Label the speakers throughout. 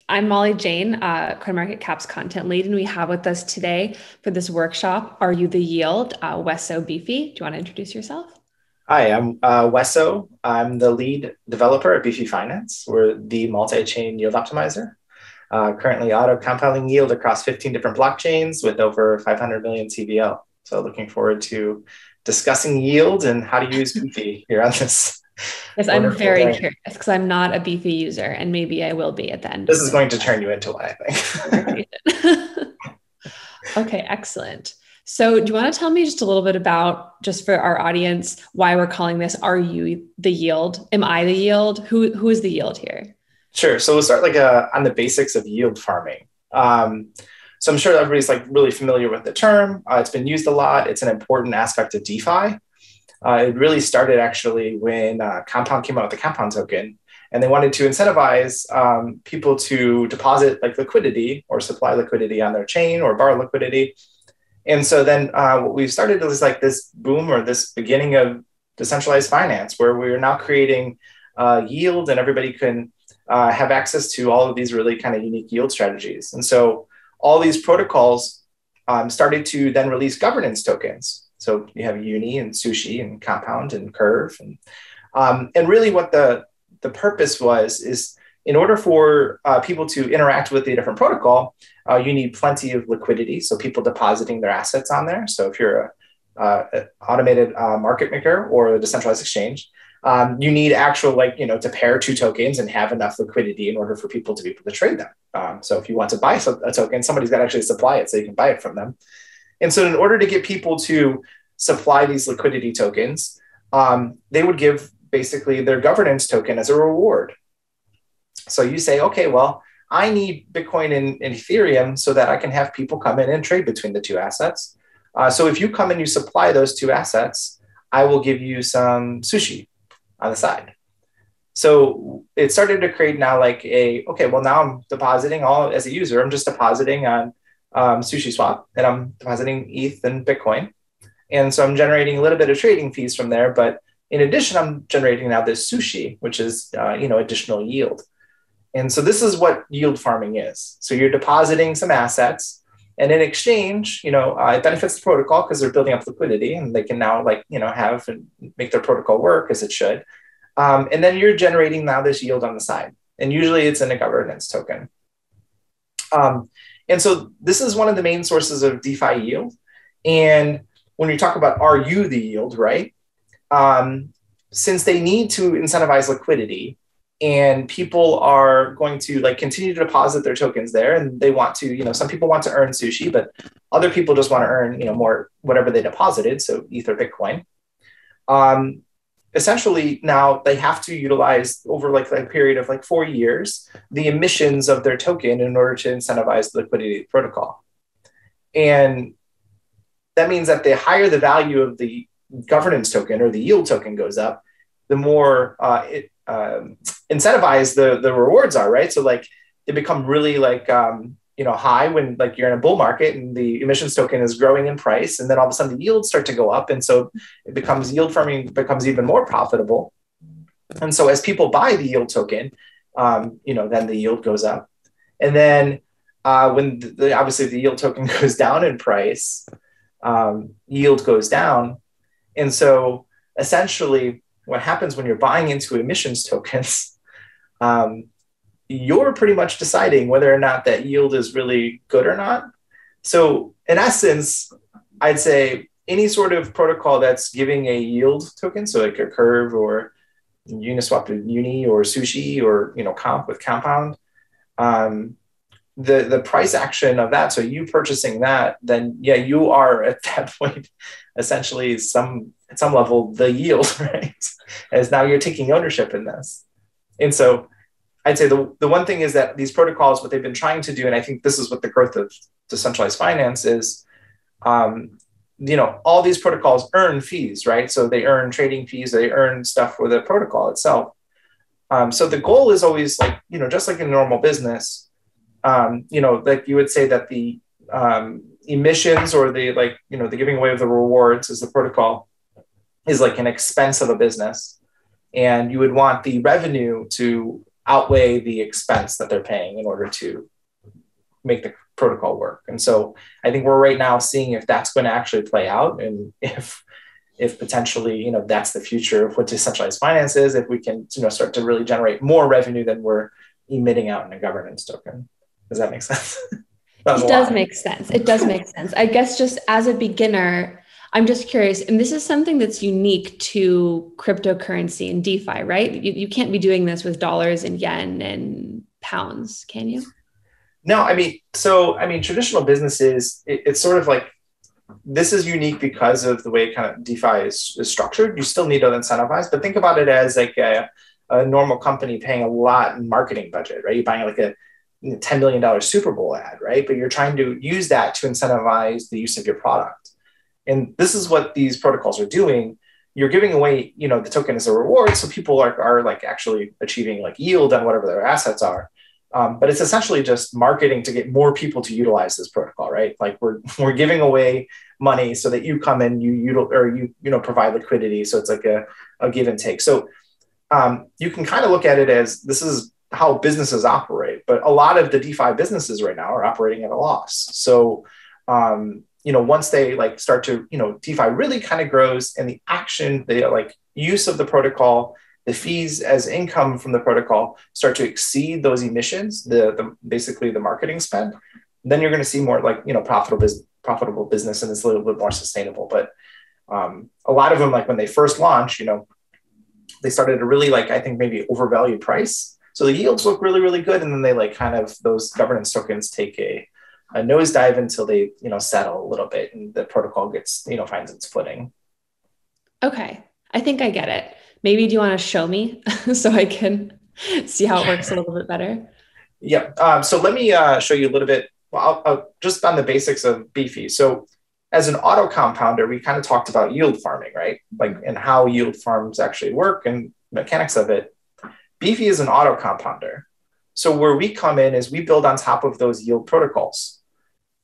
Speaker 1: I'm Molly Jane, CoinMarketCap's content lead, and we have with us today for this workshop, Are You the Yield? Weso Beefy. Do you want to introduce yourself?
Speaker 2: Hi, I'm Weso. I'm the lead developer at Beefy Finance. We're the multi-chain yield optimizer. Currently auto compounding yield across 15 different blockchains with over 500 million CVL. So looking forward to discussing yield and how to use Beefy here on this
Speaker 1: Yes, I'm
Speaker 2: wonderful
Speaker 1: very
Speaker 2: day.
Speaker 1: curious because I'm not a Beefy user, and maybe I will be at the end
Speaker 2: This
Speaker 1: of
Speaker 2: is
Speaker 1: this
Speaker 2: going to turn you into one, I think.
Speaker 1: conversation. Okay, excellent. So, do you want to tell me just a little bit about, just for our audience, why we're calling this Are You the Yield? Am I the yield? Who is the yield here?
Speaker 2: Sure. So we'll start on the basics of yield farming. So I'm sure everybody's really familiar with the term. It's been used a lot. It's an important aspect of DeFi. It really started actually when Compound came out with the Compound token, and they wanted to incentivize people to deposit liquidity or supply liquidity on their chain or borrow liquidity. And so then what we've started is this boom or this beginning of decentralized finance, where we're now creating yield, and everybody can have access to all of these really kind of unique yield strategies. And so all these protocols started to then release governance tokens. So you have Uni and Sushi and Compound and Curve. And really what the purpose was is, in order for people to interact with the different protocol, you need plenty of liquidity. So people depositing their assets on there. So if you're an automated market maker or a decentralized exchange, you need actual, to pair two tokens and have enough liquidity in order for people to be able to trade them. So if you want to buy a token, somebody's got to actually supply it so you can buy it from them. And so in order to get people to supply these liquidity tokens, they would give basically their governance token as a reward. So you say, okay, well, I need Bitcoin and Ethereum so that I can have people come in and trade between the two assets. So if you come and you supply those two assets, I will give you some sushi on the side. So it started to create now okay, well, now I'm depositing as a user, I'm just depositing on Sushi Swap, and I'm depositing ETH and Bitcoin. And so I'm generating a little bit of trading fees from there. But in addition, I'm generating now this sushi, which is, additional yield. And so this is what yield farming is. So you're depositing some assets, and in exchange, it benefits the protocol because they're building up liquidity, and they can now have and make their protocol work as it should. And then you're generating now this yield on the side. And usually it's in a governance token. And so this is one of the main sources of DeFi yield. And when you talk about, are you the yield, right? Since they need to incentivize liquidity, and people are going to continue to deposit their tokens there, and they want to, some people want to earn sushi, but other people just want to earn, more whatever they deposited, so ETH or Bitcoin. Essentially now they have to utilize over a period of 4 years the emissions of their token in order to incentivize the liquidity of the protocol. And that means that the higher the value of the governance token or the yield token goes up, the more it incentivize the rewards are, right? So they become really high when you're in a bull market and the emissions token is growing in price, and then all of a sudden the yields start to go up, and so yield farming becomes even more profitable. And so as people buy the yield token, then the yield goes up, and then when obviously the yield token goes down in price, yield goes down. And so essentially what happens when you're buying into emissions tokens, you're pretty much deciding whether or not that yield is really good or not. So in essence, I'd say any sort of protocol that's giving a yield token, so like a Curve or Uniswap with Uni or Sushi or Comp with Compound, the price action of that, so you purchasing that, then yeah, you are at that point essentially at some level the yield, right? As now you're taking ownership in this. And so I'd say the one thing is that these protocols, what they've been trying to do, and I think this is what the growth of decentralized finance is, all these protocols earn fees, right? So they earn trading fees, they earn stuff for the protocol itself. So the goal is always just like in normal business, like you would say that the emissions or the the giving away of the rewards as the protocol is like an expense of a business. And you would want the revenue to outweigh the expense that they're paying in order to make the protocol work. And so I think we're right now seeing if that's going to actually play out, and if potentially, you know, that's the future of what decentralized finance is, if we can, you know, start to really generate more revenue than we're emitting out in a governance token. Does that make sense?
Speaker 1: It does make sense. It does make sense. I guess just as a beginner, I'm just curious, and this is something that's unique to cryptocurrency and DeFi, right? You can't be doing this with dollars and yen and pounds, can you?
Speaker 2: No, I mean, traditional businesses, it's sort of like, this is unique because of the way kind of DeFi is structured. You still need to incentivize, but think about it as like a normal company paying a lot in marketing budget, right? You're buying like a $10 million Super Bowl ad, right? But you're trying to use that to incentivize the use of your product. And this is what these protocols are doing. You're giving away, you know, the token as a reward. So people are like actually achieving like yield on whatever their assets are. But it's essentially just marketing to get more people to utilize this protocol, right? Like we're giving away money so that you come in, you provide liquidity. So it's like a give and take. So you can kind of look at it as this is how businesses operate, but a lot of the DeFi businesses right now are operating at a loss. So once they like start to, DeFi really kind of grows, and the use of the protocol, the fees as income from the protocol start to exceed those emissions, basically the marketing spend, then you're going to see more like, profitable business, and it's a little bit more sustainable. But a lot of them, like when they first launch, they started at a really I think maybe overvalued price. So the yields look really, really good. And then they those governance tokens take a nosedive until they, settle a little bit and the protocol gets, finds its footing.
Speaker 1: Okay. I think I get it. Maybe do you want to show me so I can see how it works a little bit better?
Speaker 2: Yeah. So let me show you a little bit. Well, I'll just on the basics of Beefy. So as an auto compounder, we kind of talked about yield farming, right? And how yield farms actually work and mechanics of it. Beefy is an auto compounder. So where we come in is we build on top of those yield protocols.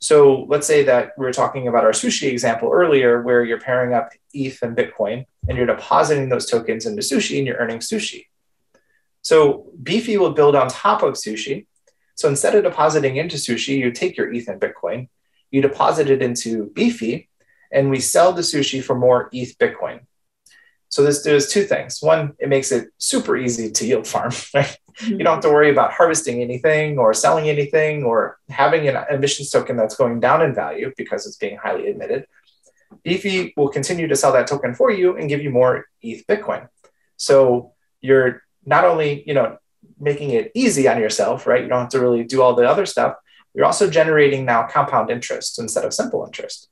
Speaker 2: So let's say that we were talking about our sushi example earlier, where you're pairing up ETH and Bitcoin, and you're depositing those tokens into sushi, and you're earning sushi. So Beefy will build on top of sushi. So instead of depositing into sushi, you take your ETH and Bitcoin, you deposit it into Beefy, and we sell the sushi for more ETH Bitcoin. So this does two things. One, it makes it super easy to yield farm, right? Mm-hmm. You don't have to worry about harvesting anything or selling anything or having an emissions token that's going down in value because it's being highly emitted. Beefy will continue to sell that token for you and give you more ETH Bitcoin. So you're not only, making it easy on yourself, right? You don't have to really do all the other stuff. You're also generating now compound interest instead of simple interest.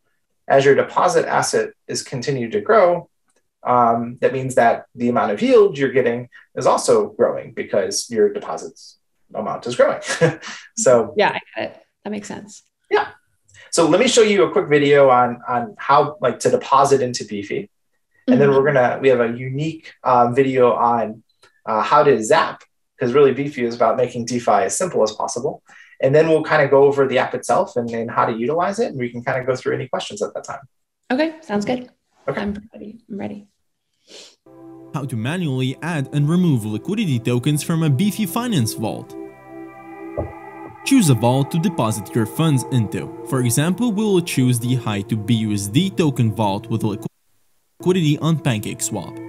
Speaker 2: As your deposit asset is continued to grow, that means that the amount of yield you're getting is also growing because your deposits amount is growing. So
Speaker 1: yeah, I get it. That makes sense.
Speaker 2: Yeah. So let me show you a quick video on how to deposit into Beefy. And then we have a unique video on how to Zap, because really Beefy is about making DeFi as simple as possible. And then we'll kind of go over the app itself and how to utilize it. And we can kind of go through any questions at that time.
Speaker 1: Okay, sounds good.
Speaker 2: Okay.
Speaker 1: I'm ready.
Speaker 3: How to manually add and remove liquidity tokens from a Beefy Finance vault. Choose a vault to deposit your funds into. For example, we will choose the Hi2BUSD token vault with liquidity on PancakeSwap.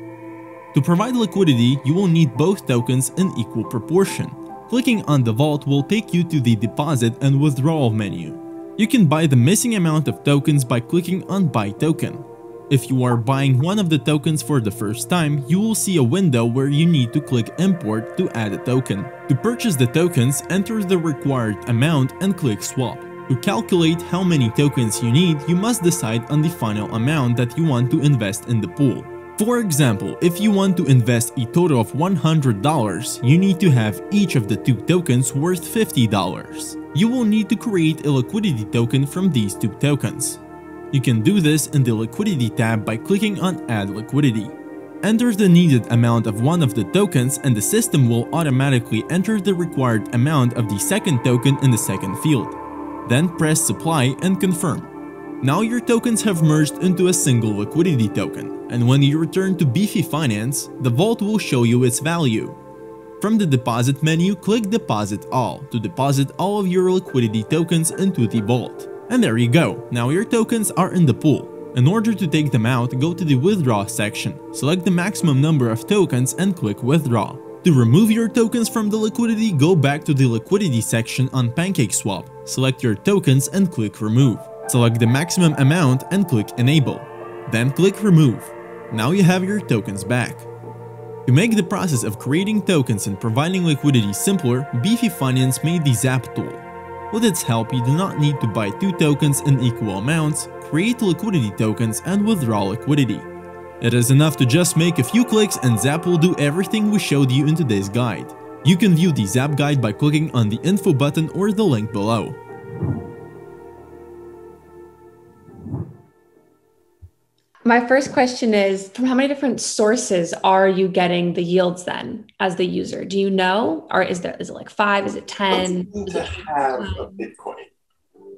Speaker 3: To provide liquidity, you will need both tokens in equal proportion. Clicking on the vault will take you to the deposit and withdrawal menu. You can buy the missing amount of tokens by clicking on Buy Token. If you are buying one of the tokens for the first time, you will see a window where you need to click Import to add a token. To purchase the tokens, enter the required amount and click Swap. To calculate how many tokens you need, you must decide on the final amount that you want to invest in the pool. For example, if you want to invest a total of $100, you need to have each of the two tokens worth $50. You will need to create a liquidity token from these two tokens. You can do this in the Liquidity tab by clicking on Add Liquidity. Enter the needed amount of one of the tokens and the system will automatically enter the required amount of the second token in the second field. Then press Supply and confirm. Now your tokens have merged into a single liquidity token, and when you return to Beefy Finance, the vault will show you its value. From the deposit menu, click Deposit All to deposit all of your liquidity tokens into the vault. And there you go, now your tokens are in the pool. In order to take them out, go to the Withdraw section, select the maximum number of tokens and click Withdraw. To remove your tokens from the liquidity, go back to the Liquidity section on PancakeSwap, select your tokens and click Remove. Select the maximum amount and click Enable. Then click Remove. Now you have your tokens back. To make the process of creating tokens and providing liquidity simpler, Beefy Finance made the Zap tool. With its help, you do not need to buy 2 tokens in equal amounts, create liquidity tokens, and withdraw liquidity. It is enough to just make a few clicks and Zap will do everything we showed you in today's guide. You can view the Zap guide by clicking on the info button or the link below.
Speaker 1: My first question is, from how many different sources are you getting the yields then as the user? Do you know? Or is it like 5? Is it 10?
Speaker 4: To have a Bitcoin.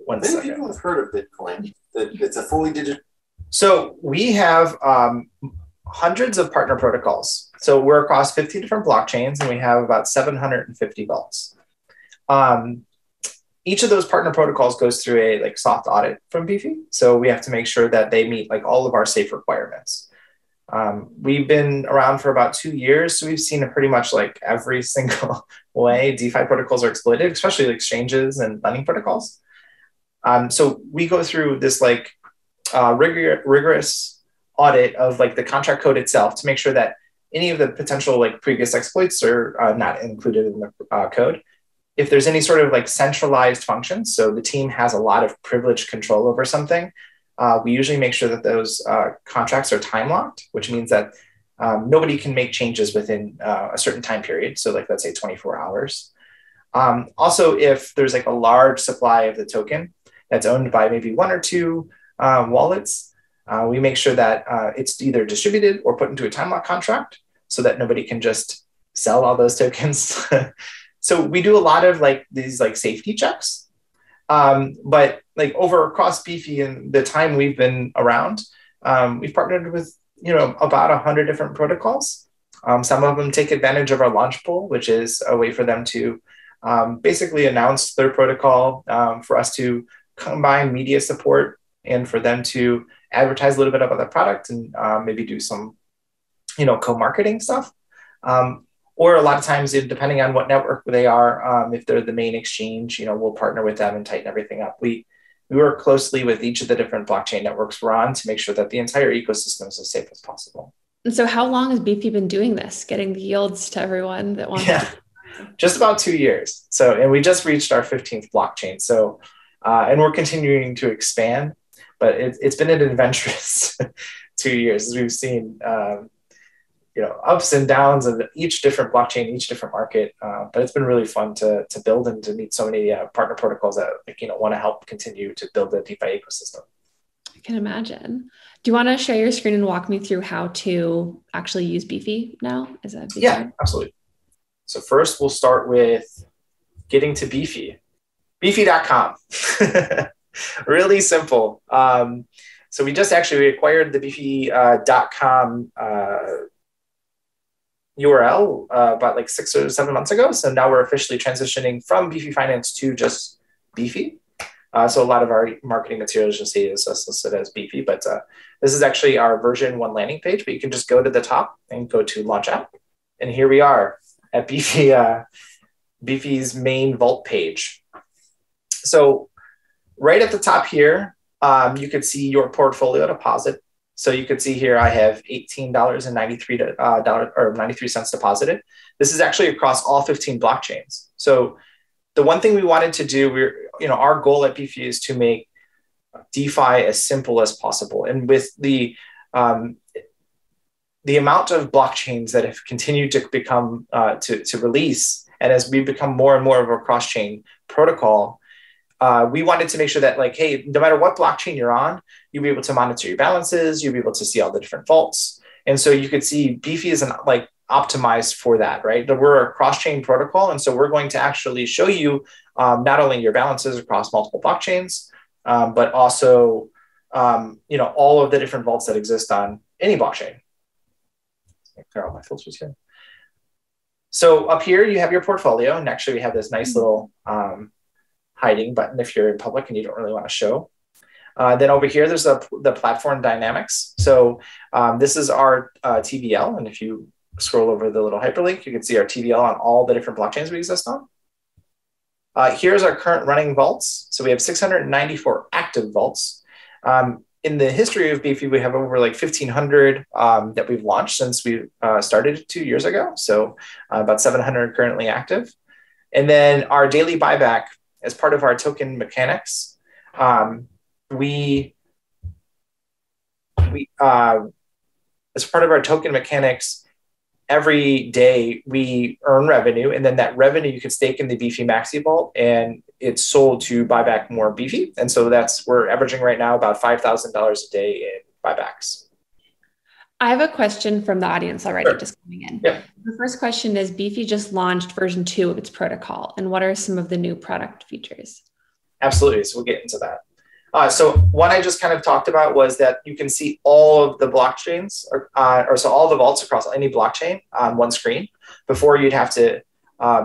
Speaker 2: Many
Speaker 4: people have heard of Bitcoin. It's a fully digital.
Speaker 2: So we have hundreds of partner protocols. So we're across 50 different blockchains and we have about 750 vaults. Each of those partner protocols goes through a soft audit from Beefy. So we have to make sure that they meet all of our safe requirements. We've been around for about 2 years. So we've seen pretty much every single way DeFi protocols are exploited, especially exchanges and lending protocols. So we go through this rigorous audit of the contract code itself to make sure that any of the potential previous exploits are not included in the code. If there's any sort of centralized functions, so the team has a lot of privileged control over something, we usually make sure that those contracts are time locked, which means that nobody can make changes within a certain time period. So let's say 24 hours. Also, if there's a large supply of the token that's owned by maybe 1 or 2 wallets, we make sure that it's either distributed or put into a time lock contract so that nobody can just sell all those tokens. So we do a lot of these safety checks, but over across Beefy and the time we've been around, we've partnered with about 100 different protocols. Some of them take advantage of our launch pool, which is a way for them to basically announce their protocol, for us to combine media support, and for them to advertise a little bit about the product and maybe do some co-marketing stuff. Or a lot of times, depending on what network they are, if they're the main exchange, we'll partner with them and tighten everything up. We work closely with each of the different blockchain networks we're on to make sure that the entire ecosystem is as safe as possible.
Speaker 1: And so how long has Beefy been doing this, getting the yields to everyone that wants to?
Speaker 2: Just about 2 years. So, and we just reached our 15th blockchain. So, and we're continuing to expand, but it's been an adventurous 2 years as we've seen, ups and downs of each different blockchain, each different market. But it's been really fun to build and to meet so many partner protocols that want to help continue to build the DeFi ecosystem.
Speaker 1: I can imagine. Do you want to share your screen and walk me through how to actually use Beefy now? Is that
Speaker 2: Yeah, absolutely. So first we'll start with getting to Beefy. Beefy.com. Really simple. So we acquired the Beefy.com URL about 6 or 7 months ago. So now we're officially transitioning from Beefy Finance to just Beefy. So a lot of our marketing materials you'll see is listed as Beefy, but this is actually our version 1 landing page, but you can just go to the top and go to Launch App. And here we are at Beefy, Beefy's main vault page. So right at the top here, you could see your portfolio deposit. So you can see here I have $18.93 deposited. This is actually across all 15 blockchains. So the one thing we wanted to do, our goal at Beefy is to make DeFi as simple as possible. And with the amount of blockchains that have continued to become to release, and as we become more and more of a cross-chain protocol, we wanted to make sure that hey, no matter what blockchain you're on, you'll be able to monitor your balances, you'll be able to see all the different vaults. And so you could see Beefy is optimized for that, right? We're a cross-chain protocol. And so we're going to actually show you not only your balances across multiple blockchains, but also, all of the different vaults that exist on any blockchain. Clear all my filters here. So up here, you have your portfolio. And actually, we have this nice little hiding button if you're in public and you don't really want to show. Then over here, there's the platform dynamics. So this is our TVL. And if you scroll over the little hyperlink, you can see our TVL on all the different blockchains we exist on. Here's our current running vaults. So we have 694 active vaults. In the history of Beefy, we have over like 1,500 that we've launched since we started 2 years ago. So about 700 currently active. And then our daily buyback as part of our token mechanics. As part of our token mechanics, every day we earn revenue, and then that revenue you can stake in the Beefy Maxi Vault, and it's sold to buy back more Beefy. And so we're averaging right now about $5,000 a day in buybacks.
Speaker 1: I have a question from the audience already,
Speaker 2: Sure.
Speaker 1: just coming in.
Speaker 2: Yep.
Speaker 1: The first question is, Beefy just launched version 2 of its protocol, and what are some of the new product features?
Speaker 2: Absolutely. So we'll get into that. So what I just kind of talked about was that you can see all of the blockchains, or so all the vaults across any blockchain on one screen. Before, you'd have to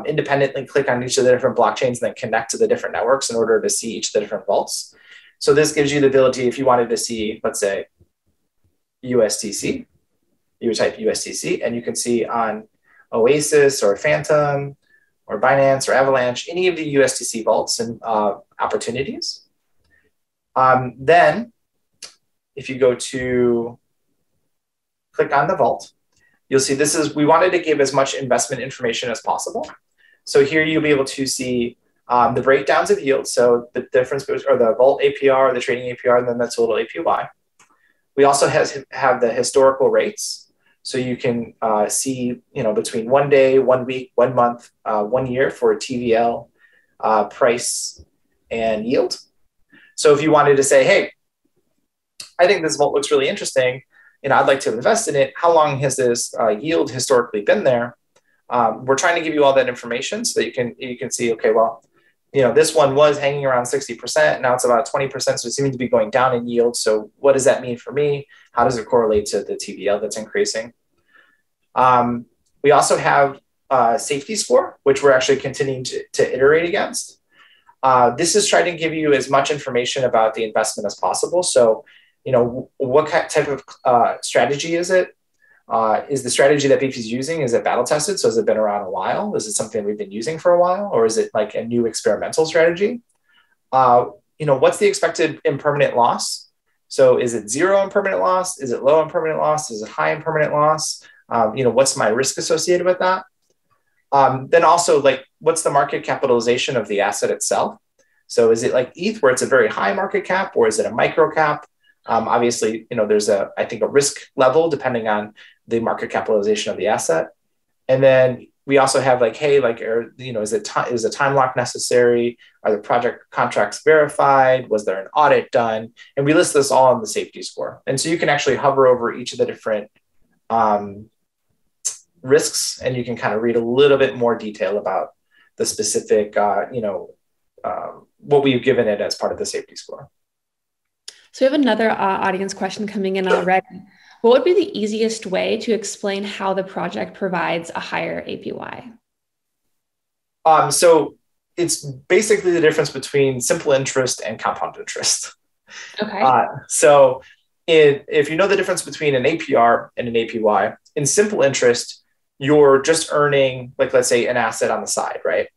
Speaker 2: independently click on each of the different blockchains and then connect to the different networks in order to see each of the different vaults. So this gives you the ability, if you wanted to see, let's say, USTC, you would type USTC, and you can see on Oasis or Phantom or Binance or Avalanche, any of the USTC vaults and opportunities. Then if you go to click on the vault, you'll see we wanted to give as much investment information as possible. So here you'll be able to see the breakdowns of yield. So the difference, or the vault APR, the trading APR, and then the total APY. We also have the historical rates. So you can see, between 1 day, 1 week, 1 month, 1 year for TVL, price, and yield. So if you wanted to say, hey, I think this vault looks really interesting, I'd like to invest in it. How long has this yield historically been there? We're trying to give you all that information so that you can see, okay, well, this one was hanging around 60%. Now it's about 20%. So it seems to be going down in yield. So what does that mean for me? How does it correlate to the TVL that's increasing? We also have a safety score, which we're actually continuing to iterate against. This is trying to give you as much information about the investment as possible. So, what type of strategy is it? Is the strategy that Beefy is using, is it battle tested? So has it been around a while? Is it something we've been using for a while? Or is it like a new experimental strategy? What's the expected impermanent loss? So is it zero impermanent loss? Is it low impermanent loss? Is it high impermanent loss? What's my risk associated with that? Then also, what's the market capitalization of the asset itself? So is it like ETH, where it's a very high market cap, or is it a micro cap? Obviously, there's I think a risk level depending on the market capitalization of the asset. And then we also have is a time lock necessary? Are the project contracts verified? Was there an audit done? And we list this all in the safety score. And so you can actually hover over each of the different risks, and you can kind of read a little bit more detail about the specific, what we've given it as part of the safety score.
Speaker 1: So we have another audience question coming in already. What would be the easiest way to explain how the project provides a higher APY?
Speaker 2: So it's basically the difference between simple interest and compound interest.
Speaker 1: Okay.
Speaker 2: So if you know the difference between an APR and an APY, in simple interest, you're just earning, let's say, an asset on the side, right?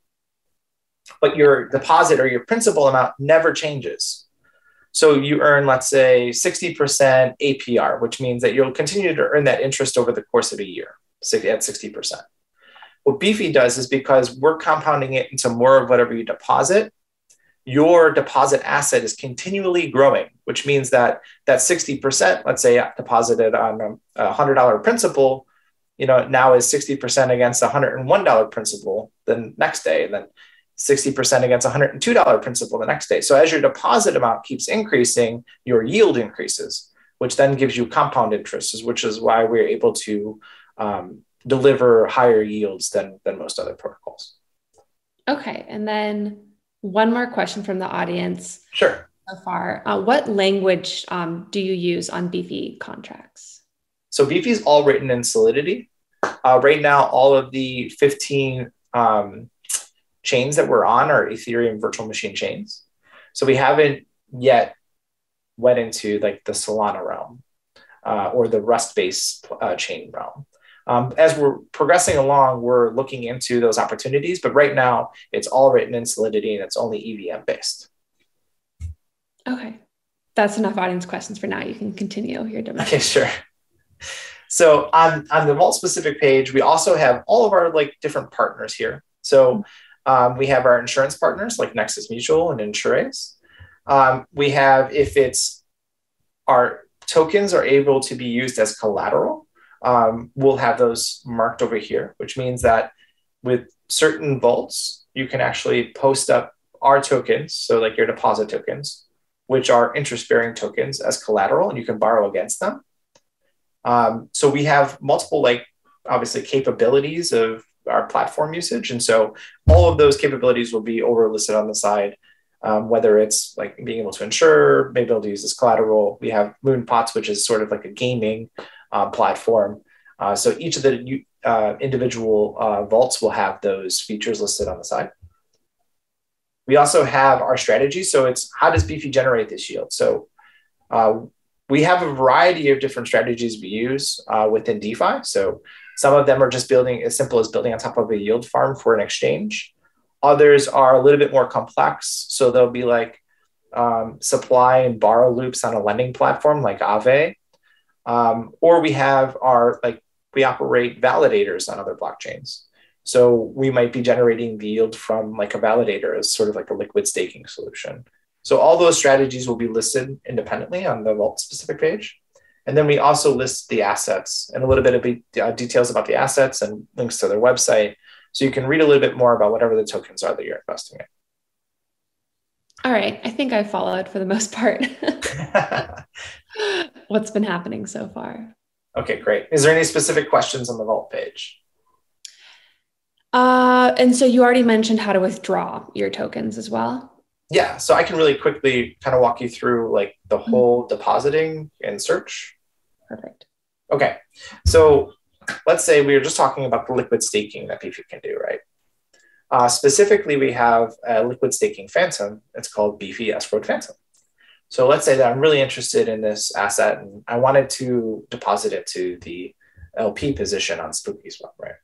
Speaker 2: But your deposit or your principal amount never changes. So you earn, let's say, 60% APR, which means that you'll continue to earn that interest over the course of a year at 60%. What Beefy does is, because we're compounding it into more of whatever you deposit, your deposit asset is continually growing, which means that 60%, let's say deposited on a $100 principal, now is 60% against $101 principal the next day, and then 60% against $102 principal the next day. So as your deposit amount keeps increasing, your yield increases, which then gives you compound interest, which is why we're able to deliver higher yields than most other protocols.
Speaker 1: Okay. And then one more question from the audience.
Speaker 2: Sure.
Speaker 1: So far, what language do you use on Beefy contracts?
Speaker 2: So Beefy is all written in Solidity. Right now, all of the 15 chains that we're on are Ethereum virtual machine chains. So we haven't yet went into like the Solana realm or the Rust-based chain realm. As we're progressing along, we're looking into those opportunities, but right now it's all written in Solidity and it's only EVM based.
Speaker 1: Okay. That's enough audience questions for now. You can continue your demo.
Speaker 2: Okay, sure. So on the Vault specific page, we also have all of our like different partners here. So we have our insurance partners like Nexus Mutual and Insurace. We have, if it's our tokens are able to be used as collateral, we'll have those marked over here, which means that with certain vaults, you can actually post up our tokens, so like your deposit tokens, which are interest-bearing tokens as collateral, and you can borrow against them. So we have multiple, like, obviously capabilities of our platform usage. And so all of those capabilities will be over listed on the side, whether it's like being able to insure, maybe able to use this collateral. We have Moonpots, which is sort of like a gaming platform. So each of the individual vaults will have those features listed on the side. We also have our strategy. So it's how does Beefy generate this yield? So we have a variety of different strategies we use within DeFi. So some of them are just building as simple as building on top of a yield farm for an exchange. Others are a little bit more complex. So they'll be like supply and borrow loops on a lending platform like Aave. Or we have we operate validators on other blockchains. So we might be generating the yield from like a validator as sort of like a liquid staking solution. So all those strategies will be listed independently on the Vault specific page. And then we also list the assets and a little bit of details about the assets and links to their website. So you can read a little bit more about whatever the tokens are that you're investing in.
Speaker 1: All right. I think I followed for the most part what's been happening so far.
Speaker 2: Okay, great. Is there any specific questions on the Vault page?
Speaker 1: And so you already mentioned how to withdraw your tokens as well.
Speaker 2: Yeah, so I can really quickly kind of walk you through like the whole depositing and search.
Speaker 1: Perfect.
Speaker 2: Okay, so let's say we were just talking about the liquid staking that Beefy can do, right? Specifically, we have a liquid staking phantom. It's called Beefy Escrowed Phantom. So let's say that I'm really interested in this asset and I wanted to deposit it to the LP position on SpookySwap, right?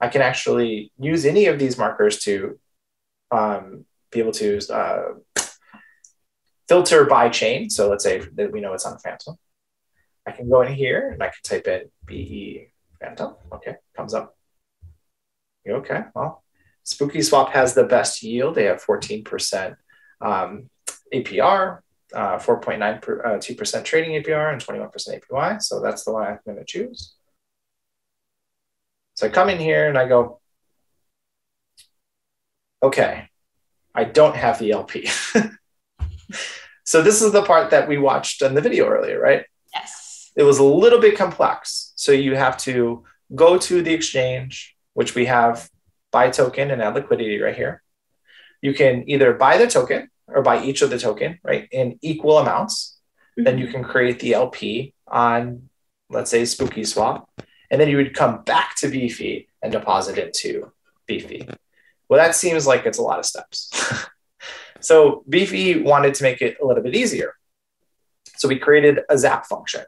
Speaker 2: I can actually use any of these markers to be able to filter by chain. So let's say that we know it's on Phantom. I can go in here and I can type in BE Phantom. Okay, comes up. Okay, well, SpookySwap has the best yield. They have 14% APR, 4.92% trading APR, and 21% APY. So that's the one I'm going to choose. So I come in here and I go, okay, I don't have the LP. So this is the part that we watched in the video earlier, right?
Speaker 1: Yes.
Speaker 2: It was a little bit complex. So you have to go to the exchange, which we have buy token and add liquidity right here. You can either buy the token or buy each of the token, right, in equal amounts. Mm-hmm. Then you can create the LP on, let's say, SpookySwap. And then you would come back to Beefy and deposit into Beefy. Well, that seems like it's a lot of steps. So Beefy wanted to make it a little bit easier. So we created a Zap function.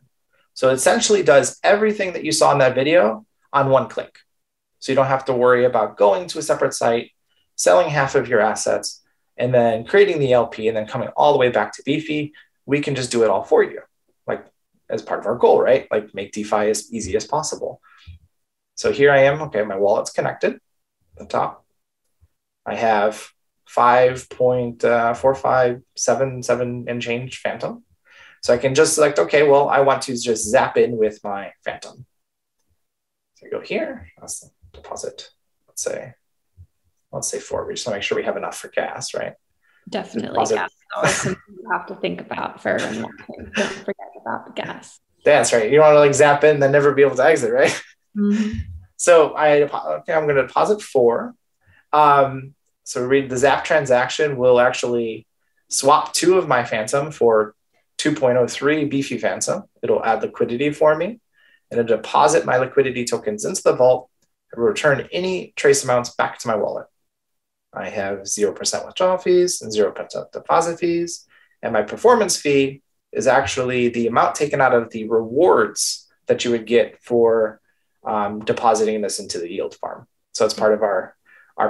Speaker 2: So it essentially does everything that you saw in that video on one click. So you don't have to worry about going to a separate site, selling half of your assets, and then creating the LP and then coming all the way back to Beefy. We can just do it all for you, like as part of our goal, right? Like make DeFi as easy as possible. So here I am. Okay, my wallet's connected at the top. I have 5.4577 and change Phantom. So I can just select, okay, well, I want to just zap in with my Phantom. So I go here, that's the deposit. Let's say 4. We just want to make sure we have enough for gas, right?
Speaker 1: Definitely gas. Always something you have to think about for unlocking. Don't forget about the gas.
Speaker 2: That's right. You don't want to like zap in and then never be able to exit, right?
Speaker 1: Mm-hmm.
Speaker 2: So I'm going to deposit 4. So read the Zap transaction will actually swap 2 of my Phantom for 2.03 Beefy Phantom. It'll add liquidity for me. and to deposit my liquidity tokens into the vault and return any trace amounts back to my wallet. I have 0% withdrawal fees and 0% deposit fees. And my performance fee is actually the amount taken out of the rewards that you would get for depositing this into the yield farm. So it's part of our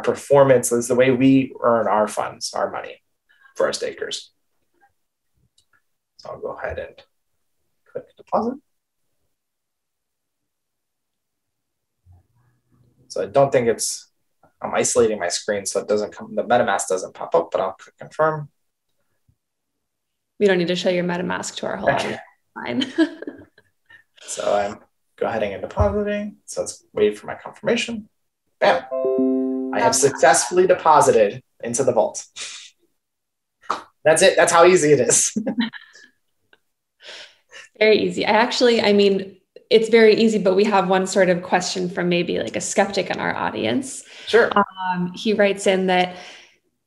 Speaker 2: performance. Is the way we earn our funds, our money for our stakers. So I'll go ahead and click deposit. So I don't think I'm isolating my screen so it doesn't come, the MetaMask doesn't pop up, but I'll click confirm.
Speaker 1: We don't need to show your MetaMask to our whole audience. Fine.
Speaker 2: So I'm go ahead and depositing. So let's wait for my confirmation. Bam. I have successfully deposited into the vault. That's it. That's how easy it is.
Speaker 1: Very easy. I mean, it's very easy, but we have one sort of question from maybe like a skeptic in our audience.
Speaker 2: Sure.
Speaker 1: He writes in that,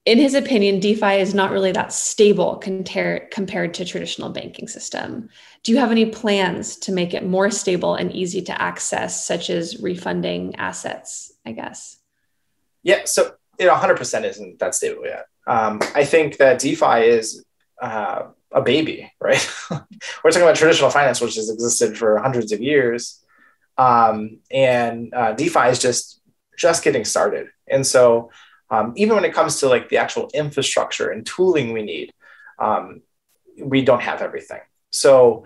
Speaker 1: in his opinion, DeFi is not really that stable compared to traditional banking system. Do you have any plans to make it more stable and easy to access, such as refunding assets, I guess?
Speaker 2: Yeah, so it 100% isn't that stable yet. I think that DeFi is a baby, right? We're talking about traditional finance, which has existed for hundreds of years. And DeFi is just getting started. And so even when it comes to like the actual infrastructure and tooling we need, we don't have everything. So,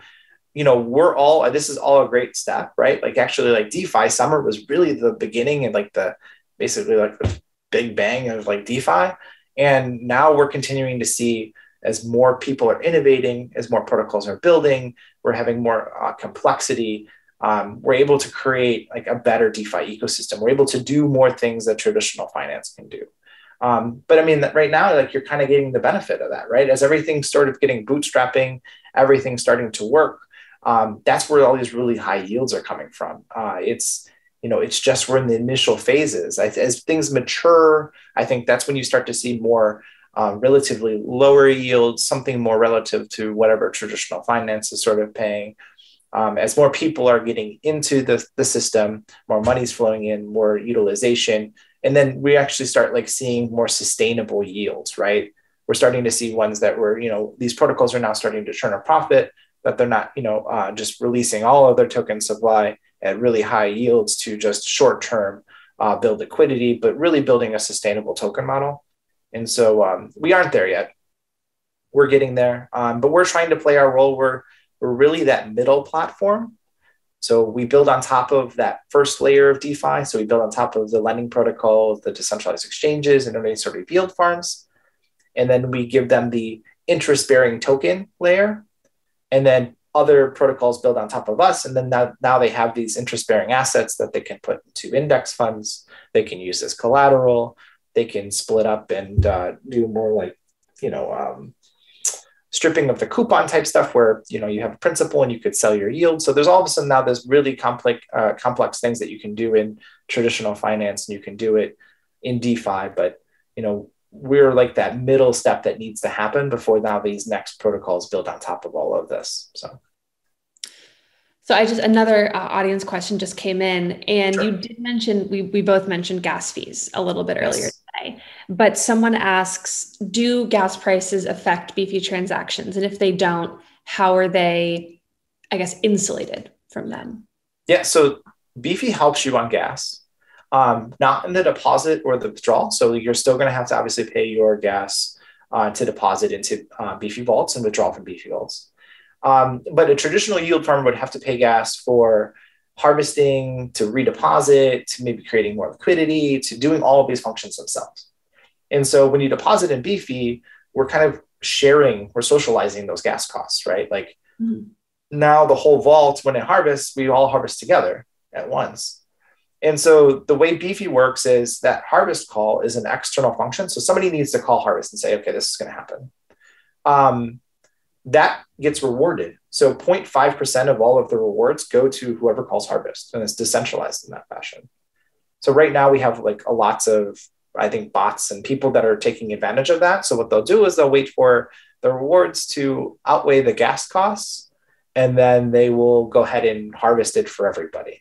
Speaker 2: this is all a great step, right? Like actually like DeFi Summer was really the beginning and like basically like the big bang of like DeFi. And now we're continuing to see as more people are innovating, as more protocols are building, we're having more complexity. We're able to create like a better DeFi ecosystem. We're able to do more things that traditional finance can do. But I mean, right now, like you're kind of getting the benefit of that, right? As everything's sort of getting bootstrapping, everything's starting to work. That's where all these really high yields are coming from. It's just we're in the initial phases. As things mature, I think that's when you start to see more relatively lower yields, something more relative to whatever traditional finance is sort of paying. As more people are getting into the system, more money's flowing in, more utilization. And then we actually start like seeing more sustainable yields, right? We're starting to see ones that these protocols are now starting to turn a profit, that they're not, just releasing all of their token supply at really high yields to just short-term build liquidity, but really building a sustainable token model. And so we aren't there yet. We're getting there, but we're trying to play our role. We're really that middle platform. So we build on top of that first layer of DeFi. So we build on top of the lending protocol, the decentralized exchanges, and any sort of yield farms. And then we give them the interest-bearing token layer. And then other protocols build on top of us. And then now they have these interest-bearing assets that they can put into index funds. They can use as collateral. They can split up and do more like, stripping of the coupon type stuff where, you have a principal and you could sell your yield. So there's all of a sudden now there's really complex things that you can do in traditional finance, and you can do it in DeFi. But, we're like that middle step that needs to happen before now these next protocols build on top of all of this. So
Speaker 1: another audience question just came in, and
Speaker 2: Sure.
Speaker 1: You did mention, we both mentioned gas fees a little bit earlier
Speaker 2: Yes.
Speaker 1: today, but someone asks, do gas prices affect Beefy transactions? And if they don't, how are they, I guess, insulated from them?
Speaker 2: Yeah, so Beefy helps you on gas, not in the deposit or the withdrawal. So you're still going to have to obviously pay your gas to deposit into Beefy vaults and withdraw from Beefy vaults. But a traditional yield farm would have to pay gas for harvesting, to redeposit, to maybe creating more liquidity, to doing all of these functions themselves. And so when you deposit in Beefy, we're kind of we're socializing those gas costs, right? Like now the whole vault, when it harvests, we all harvest together at once. And so the way Beefy works is that harvest call is an external function. So somebody needs to call harvest and say, okay, this is going to happen. That gets rewarded. So 0.5% of all of the rewards go to whoever calls harvest, and it's decentralized in that fashion. So right now we have like lots of, I think, bots and people that are taking advantage of that. So what they'll do is they'll wait for the rewards to outweigh the gas costs, and then they will go ahead and harvest it for everybody.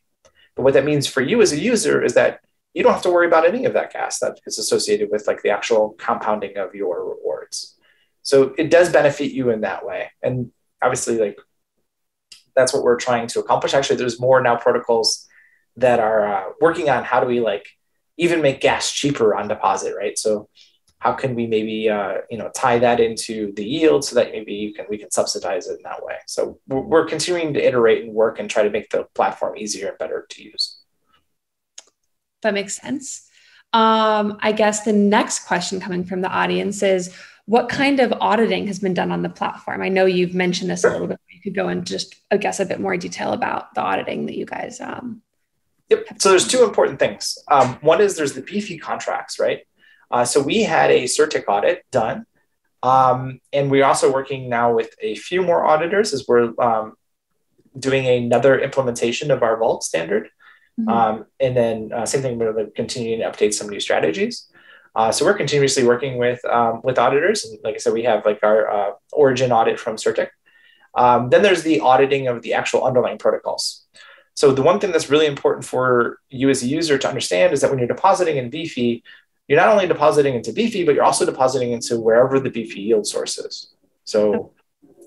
Speaker 2: But what that means for you as a user is that you don't have to worry about any of that gas that is associated with like the actual compounding of your rewards. So it does benefit you in that way. And obviously, like, that's what we're trying to accomplish. Actually, there's more now protocols that are working on how do we like even make gas cheaper on deposit, right? So how can we maybe tie that into the yield so that maybe we can subsidize it in that way. So we're continuing to iterate and work and try to make the platform easier and better to use.
Speaker 1: That makes sense. I guess the next question coming from the audience is, what kind of auditing has been done on the platform? I know you've mentioned this a little bit. You could go into just, I guess, a bit more detail about the auditing that you guys.
Speaker 2: Yep. So there's two important things. One is there's the Beefy contracts, right? So we had a CertiK audit done. And we're also working now with a few more auditors as we're doing another implementation of our vault standard. Mm-hmm. And then same thing, we're continuing to update some new strategies. So we're continuously working with auditors. And like I said, we have like our origin audit from CertiK. Then there's the auditing of the actual underlying protocols. So the one thing that's really important for you as a user to understand is that when you're depositing in Beefy, you're not only depositing into Beefy, but you're also depositing into wherever the Beefy yield source is. So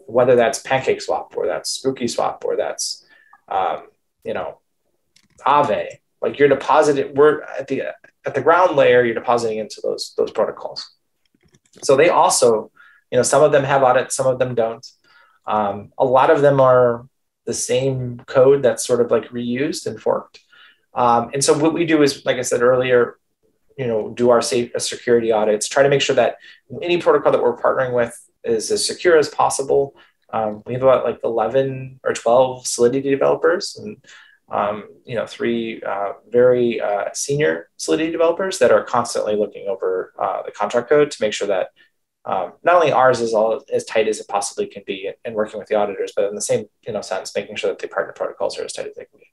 Speaker 2: whether that's PancakeSwap or that's SpookySwap or that's, Aave, like you're depositing, we're at the ground layer, you're depositing into those protocols. So they also, some of them have audits, some of them don't. A lot of them are the same code that's sort of like reused and forked. And so what we do is, like I said earlier, do our security audits, try to make sure that any protocol that we're partnering with is as secure as possible. We have about like 11 or 12 Solidity developers and 3 very senior Solidity developers that are constantly looking over the contract code to make sure that not only ours is all as tight as it possibly can be and working with the auditors, but in the same sense, making sure that the partner protocols are as tight as they can be.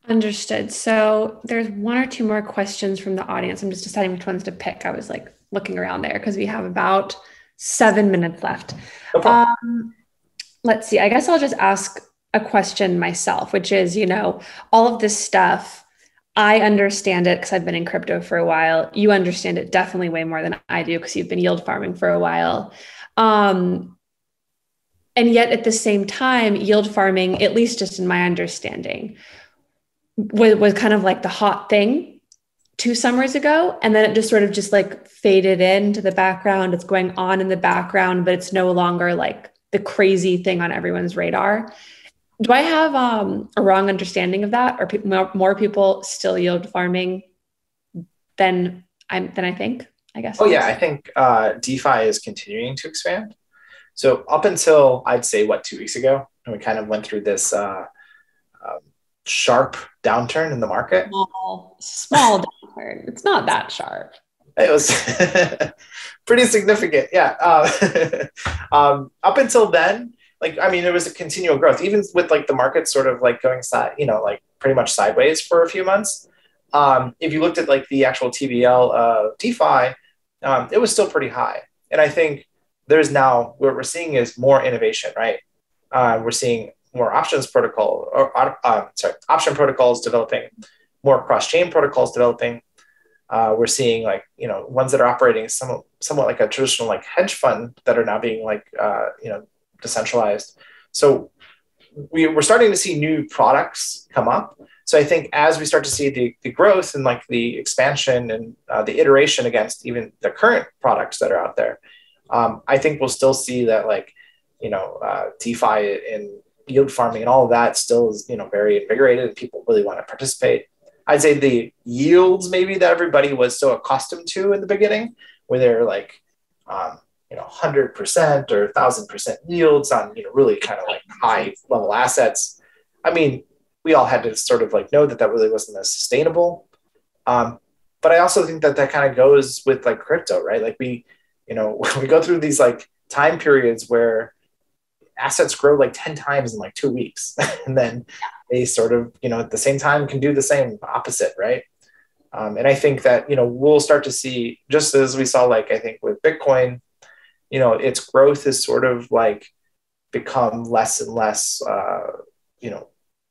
Speaker 1: Understood. So there's 1 or 2 more questions from the audience. I'm just deciding which ones to pick. I was like looking around there because we have about 7 minutes left.
Speaker 2: No problem.
Speaker 1: Let's see. I guess I'll just ask a question myself, which is, all of this stuff, I understand it because I've been in crypto for a while. You understand it definitely way more than I do because you've been yield farming for a while. And yet at the same time, yield farming, at least just in my understanding, was kind of like the hot thing 2 summers ago. And then it just sort of just like faded into the background. It's going on in the background, but it's no longer like the crazy thing on everyone's radar. Do I have a wrong understanding of that? Are more people still yield farming than I think, I guess?
Speaker 2: Oh yeah, I think DeFi is continuing to expand. So up until I'd say 2 weeks ago, and we kind of went through this sharp downturn in the market.
Speaker 1: Small downturn. It's not that sharp.
Speaker 2: It was pretty significant. Yeah. Up until then, there was a continual growth, even with like the market sort of like going pretty much sideways for a few months. If you looked at like the actual TBL of DeFi, it was still pretty high. And I think there's now what we're seeing is more innovation, right? We're seeing more option protocols developing, more cross-chain protocols developing. We're seeing ones that are operating somewhat like a traditional like hedge fund that are now being decentralized. So we're starting to see new products come up. So I think as we start to see the growth and like the expansion and the iteration against even the current products that are out there, I think we'll still see that DeFi and yield farming and all of that still is very invigorated and people really want to participate. I'd say the yields maybe that everybody was so accustomed to in the beginning, where they're 100% or 1,000% yields on really kind of like high level assets. I mean, we all had to sort of know that really wasn't as sustainable. But I also think that kind of goes with crypto, right? We go through these time periods where assets grow 10 times in 2 weeks, and then they sort of at the same time can do the same opposite, right? And I think that we'll start to see, just as we saw I think with Bitcoin, its growth is sort of become less and less,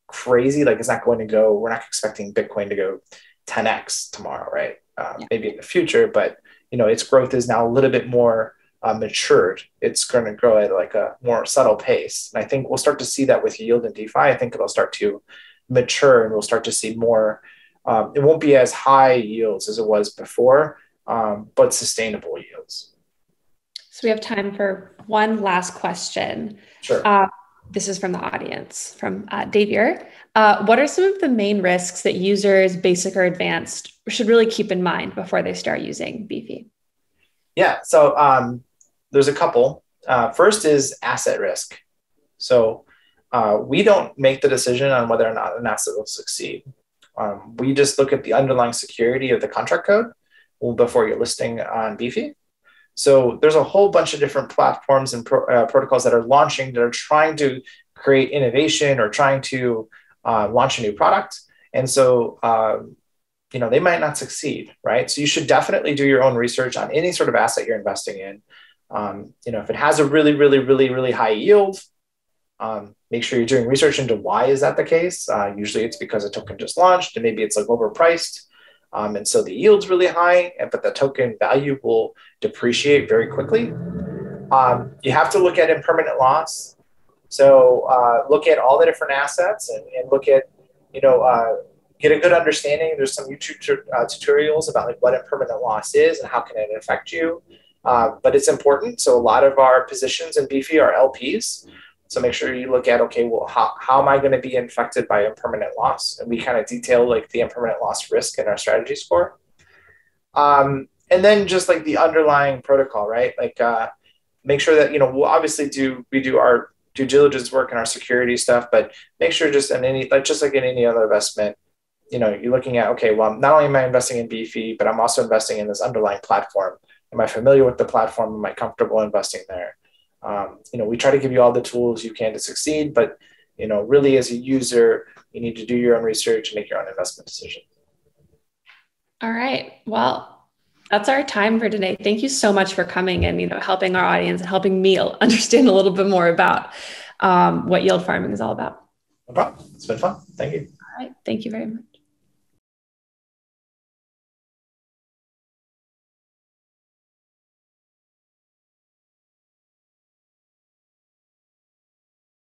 Speaker 2: crazy. Like it's not going to go, we're not expecting Bitcoin to go 10x tomorrow, right? Maybe in the future, but its growth is now a little bit more matured. It's going to grow at like a more subtle pace. And I think we'll start to see that with yield and DeFi. I think it'll start to mature and we'll start to see more. It won't be as high yields as it was before, but sustainable yields.
Speaker 1: So we have time for one last question.
Speaker 2: Sure.
Speaker 1: This is from the audience, from Davier. What are some of the main risks that users, basic or advanced, should really keep in mind before they start using Beefy?
Speaker 2: Yeah, so there's a couple. First is asset risk. So we don't make the decision on whether or not an asset will succeed. We just look at the underlying security of the contract code before you're listing on Beefy. So there's a whole bunch of different platforms and protocols that are launching that are trying to create innovation or trying to launch a new product. And so, they might not succeed, right? So you should definitely do your own research on any sort of asset you're investing in. If it has a really, really, really, really high yield, make sure you're doing research into why is that the case. Usually it's because a token just launched and maybe it's like overpriced. And so the yield's really high, but the token value will depreciate very quickly. You have to look at impermanent loss. So look at all the different assets and look at, get a good understanding. There's some YouTube tutorials about like what impermanent loss is and how can it affect you. But it's important. So a lot of our positions in Beefy are LPs. So make sure you look at, okay, well, how am I going to be affected by impermanent loss? And we kind of detail like the impermanent loss risk in our strategy score. And then just like the underlying protocol, right? Like make sure that, we'll obviously we do our due diligence work and our security stuff, but make sure just like in any other investment, you're looking at, okay, well, not only am I investing in Beefy, but I'm also investing in this underlying platform. Am I familiar with the platform? Am I comfortable investing there? We try to give you all the tools you can to succeed, but, really as a user, you need to do your own research and make your own investment decision. All
Speaker 1: right. Well, that's our time for today. Thank you so much for coming and, helping our audience and helping me understand a little bit more about what yield farming is all about.
Speaker 2: No problem. It's been fun. Thank you.
Speaker 1: All right. Thank you very much.